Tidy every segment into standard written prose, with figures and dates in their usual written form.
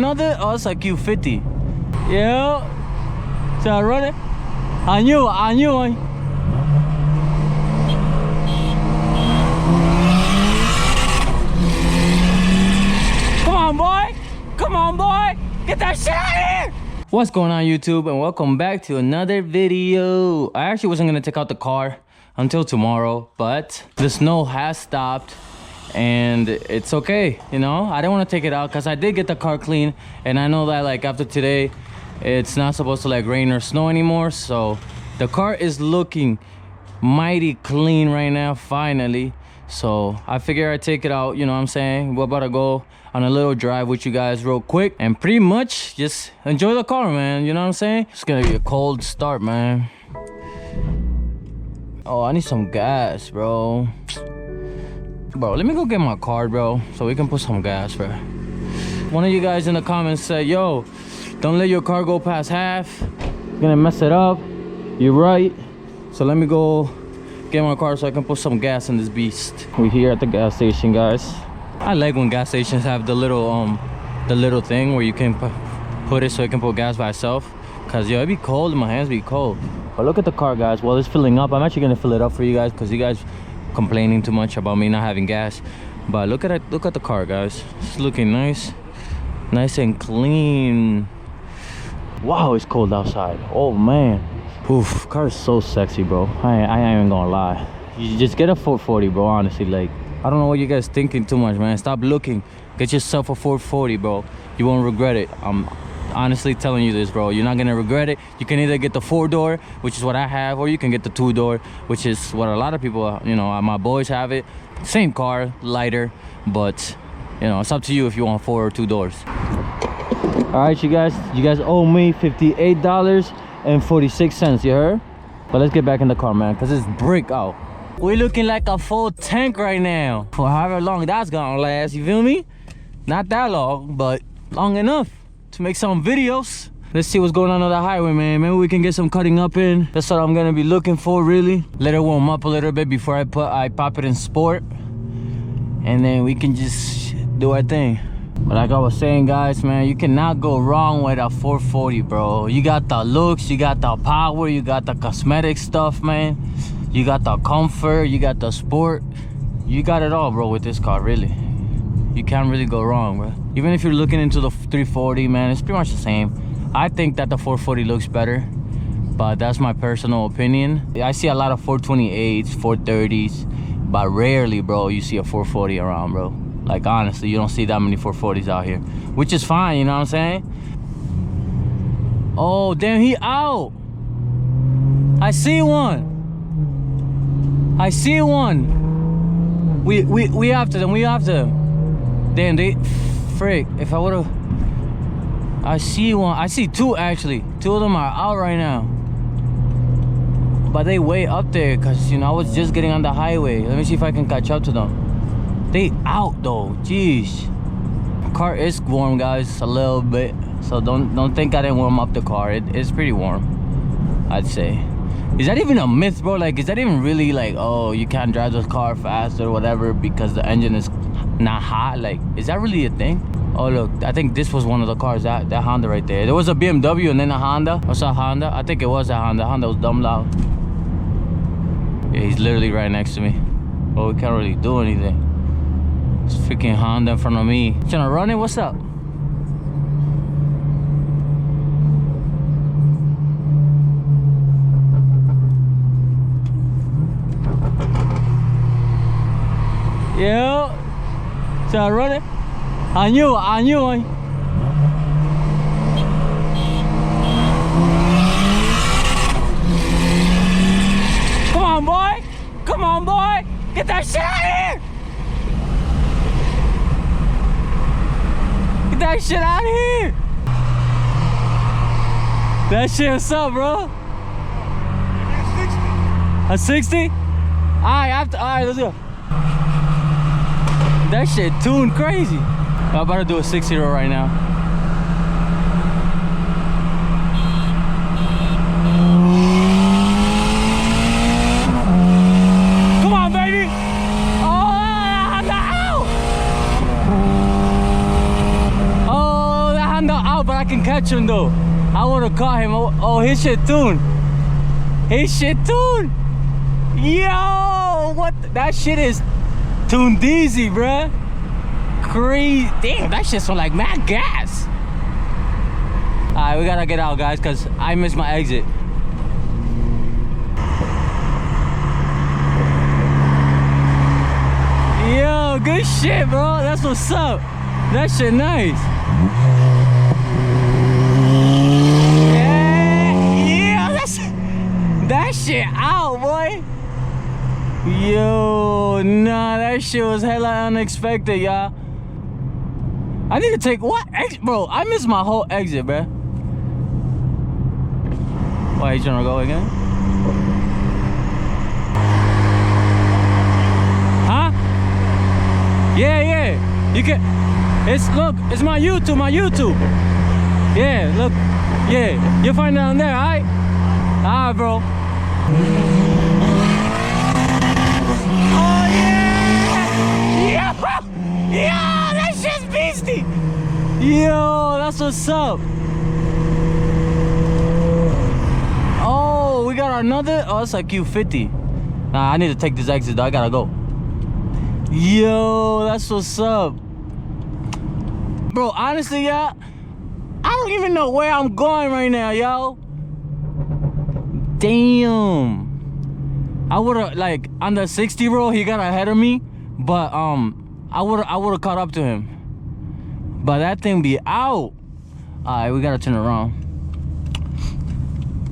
another? Oh, it's a Q50. Yeah. So I run it. I knew. Come on, boy. Get that shit out of here. What's going on, YouTube? And welcome back to another video. I actually wasn't gonna take out the car until tomorrow, but the snow has stopped and it's okay, you know. I didn't want to take it out because I did get the car clean, and I know that like after today it's not supposed to like rain or snow anymore, so the car is looking mighty clean right now finally. So I figure I'd take it out, you know what I'm saying. We're about to go on a little drive with you guys real quick and pretty much just enjoy the car, man, you know what I'm saying. It's gonna be a cold start, man. Oh, I need some gas, bro. Bro, let me go get my card, bro, so we can put some gas, bro. One of you guys in the comments said, yo, don't let your car go past half. You're gonna mess it up. You're right. So let me go get my car so I can put some gas in this beast. We're here at the gas station, guys. I like when gas stations have the little thing where you can put it so it can put gas by itself. Cause yo, it'd be cold and my hands be cold. But look at the car, guys. While it's filling up, I'm actually gonna fill it up for you guys because you guys complaining too much about me not having gas. But look at it, look at the car, guys. It's looking nice and clean. Wow, it's cold outside. Oh man. Oof, car is so sexy, bro. I ain't even gonna lie. You just get a 440, bro, honestly. Like, I don't know what you guys thinking too much, man. Stop looking. Get yourself a 440, bro. You won't regret it. I'm honestly telling you this, bro. You're not gonna regret it. You can either get the 4-door, which is what I have, or you can get the 2-door, which is what a lot of people, you know, my boys have it. Same car, lighter, but you know, it's up to you if you want 4 or 2 doors. All right, you guys owe me $58.46, you heard? But let's get back in the car, man, because it's brick out. We're looking like a full tank right now for however long that's gonna last, you feel me? Not that long, but long enough to make some videos. Let's see what's going on the highway, man. Maybe we can get some cutting up in. That's what I'm gonna be looking for, really. Let it warm up a little bit before I pop it in sport, and then we can just do our thing. But like I was saying, guys, man, you cannot go wrong with a 440, bro. You got the looks, you got the power, you got the cosmetic stuff, man. You got the comfort, you got the sport. You got it all, bro, with this car, really. You can't really go wrong, bro. Even if you're looking into the 340, man, it's pretty much the same. I think that the 440 looks better, but that's my personal opinion. I see a lot of 428s, 430s, but rarely, bro, you see a 440 around, bro. Like, honestly, you don't see that many 440s out here, which is fine, you know what I'm saying? Oh, damn, he out. I see one. We after them, Damn, they, frick, if I would've, I see one, I see 2 actually. 2 of them are out right now. But they way up there, cause, you know, I was just getting on the highway. Let me see if I can catch up to them. They out though, jeez. Car is warm, guys, a little bit. So don't think I didn't warm up the car. It's pretty warm, I'd say. Is that even a myth, bro? Like, is that even really like, oh, you can't drive this car fast or whatever because the engine is not hot? Like, is that really a thing? Oh look, I think this was one of the cars, that Honda right there. There was a BMW and then a Honda. What's a Honda? I think it was a Honda. Honda was dumb loud. Yeah, he's literally right next to me. Well, we can't really do anything. It's freaking Honda in front of me. Trying to run it? What's up? Yeah. Trying to run it? I knew. Come on, boy. Get that shit out of here. Get that shit out of here. That shit, what's up, bro? A 60? Alright, let's go. That shit tuned crazy. I'm about to do a 60 right now. Come on, baby. Oh, that Honda can catch him though. I would have caught him. Oh, his shit tuned. His shit tuned. Yo, what? That shit is tuned easy, bruh. Crazy. Damn, that shit smell like mad gas. Alright, we gotta get out, guys, because I missed my exit. Yo, good shit, bro. That's what's up. That shit nice. Yeah, that shit out, boy. Yo, nah, that shit was hella unexpected, y'all. I need to take what? Bro, I missed my whole exit, bro. Why, you trying to go again? Huh? Yeah. You can. Look, it's my YouTube. Yeah, look. Yeah, you'll find it down there, alright? Alright, bro. Oh, yeah! Yeah, that shit's beastie! Yo, that's what's up. Oh, we got another. Oh, it's a Q50. Nah, I need to take this exit though. I gotta go. Yo, that's what's up. Bro, honestly, yeah, I don't even know where I'm going right now, yo. Damn. I would've, like, on the 60 roll, he got ahead of me, but I would've caught up to him. But that thing be out. Alright, we gotta turn around.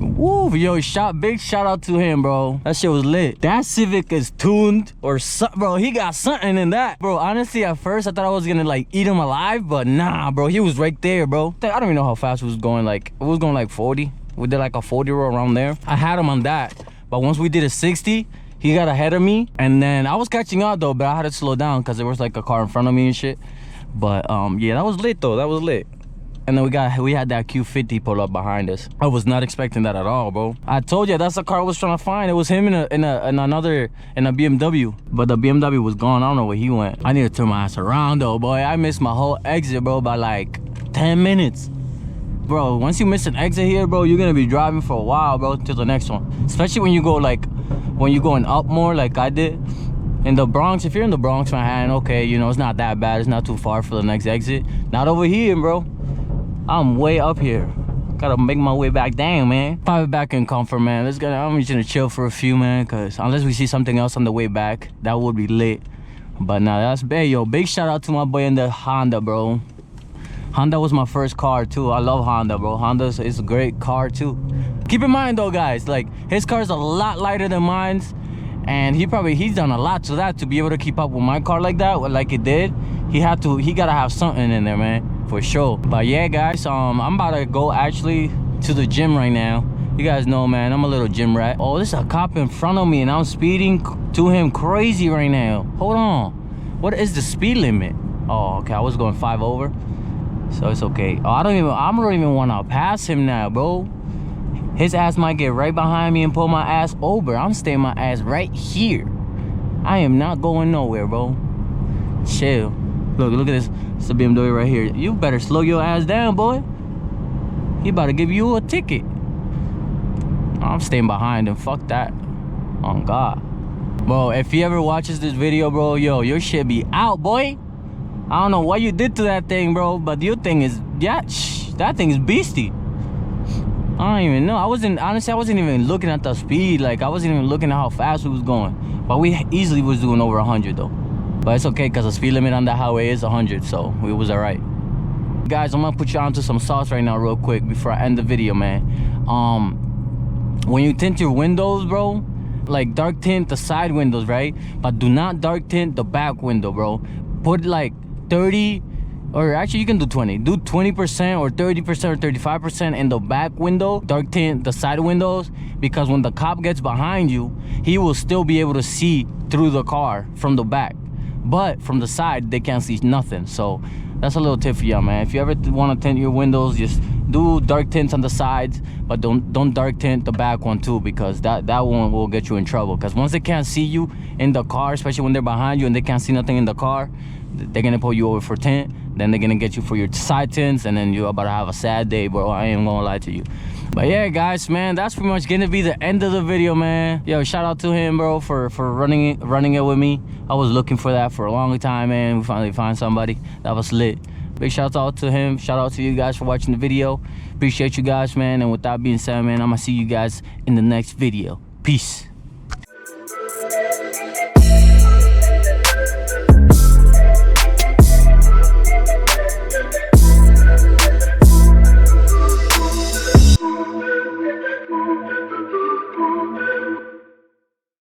Woo, yo, big shout out to him, bro. That shit was lit. That Civic is tuned or something, bro. He got something in that. Bro, honestly, at first, I thought I was gonna, like, eat him alive, but nah, bro. He was right there, bro. I don't even know how fast it was going. Like, it was going, like, 40. We did, like, a 40 roll around there. I had him on that. But once we did a 60, he got ahead of me. And then I was catching up, though, but I had to slow down because there was, like, a car in front of me and shit. But, yeah, that was lit, though. That was lit. And then we had that Q50 pull up behind us. I was not expecting that at all, bro. I told you that's the car I was trying to find. It was him in a BMW, but the BMW was gone. I don't know where he went. I need to turn my ass around though, boy. I missed my whole exit, bro, by like 10 minutes. Bro, once you miss an exit here, bro, you're gonna be driving for a while, bro, till the next one. Especially when you go when you're going up more, like I did. In the Bronx, if you're in the Bronx, Manhattan, okay, you know, it's not that bad. It's not too far for the next exit. Not over here, bro. I'm way up here. Gotta make my way back down, man. Probably back in comfort, man. I'm just gonna chill for a few, man, cause unless we see something else on the way back, that would be lit. But nah, that's big, yo. Big shout out to my boy in the Honda, bro. Honda was my first car too. I love Honda, bro. Honda is a great car too. Keep in mind though, guys, like his car is a lot lighter than mine's, and he's done a lot to that to be able to keep up with my car like that, like it did. He gotta have something in there, man. For sure. But yeah, guys, I'm about to go actually to the gym right now. You guys know, man, I'm a little gym rat. Oh, there's a cop in front of me and I'm speeding to him crazy right now. Hold on. What is the speed limit? Oh, okay, I was going 5 over, so it's okay. Oh, I don't even want to pass him now, bro. His ass might get right behind me and pull my ass over. I'm staying my ass right here. I am not going nowhere, bro. Chill. Look at this. It's a BMW right here. You better slow your ass down, boy. He about to give you a ticket. I'm staying behind him. Fuck that. On God. Bro, if he ever watches this video, bro, yo, your shit be out, boy. I don't know what you did to that thing, bro, but your thing is, yeah, that thing is beastie. I don't even know. Honestly, I wasn't even looking at the speed. Like, I wasn't even looking at how fast we was going. But we easily was doing over 100, though. But it's okay, because the speed limit on the highway is 100, so it was all right. Guys, I'm gonna put you onto some sauce right now real quick before I end the video, man. When you tint your windows, bro, like dark tint the side windows, right? But do not dark tint the back window, bro. Put like 30, or actually you can do 20. Do 20% or 30% or 35% in the back window. Dark tint the side windows, because when the cop gets behind you, he will still be able to see through the car from the back. But from the side, they can't see nothing. So that's a little tip for y'all, man. If you ever want to tint your windows, just do dark tints on the sides, but don't dark tint the back one too, because that one will get you in trouble. Because once they can't see you in the car, especially when they're behind you and they can't see nothing in the car, they're gonna pull you over for tint. then they're gonna get you for your side tints, and then you're about to have a sad day, bro. I ain't gonna lie to you. But yeah, guys, man, that's pretty much gonna be the end of the video, man. Yo, shout out to him, bro, for running it with me. I was looking for that for a long time, man. We finally found somebody that was lit. Big shout out to him. Shout out to you guys for watching the video. Appreciate you guys, man. And with that being said, man, I'm gonna see you guys in the next video. Peace.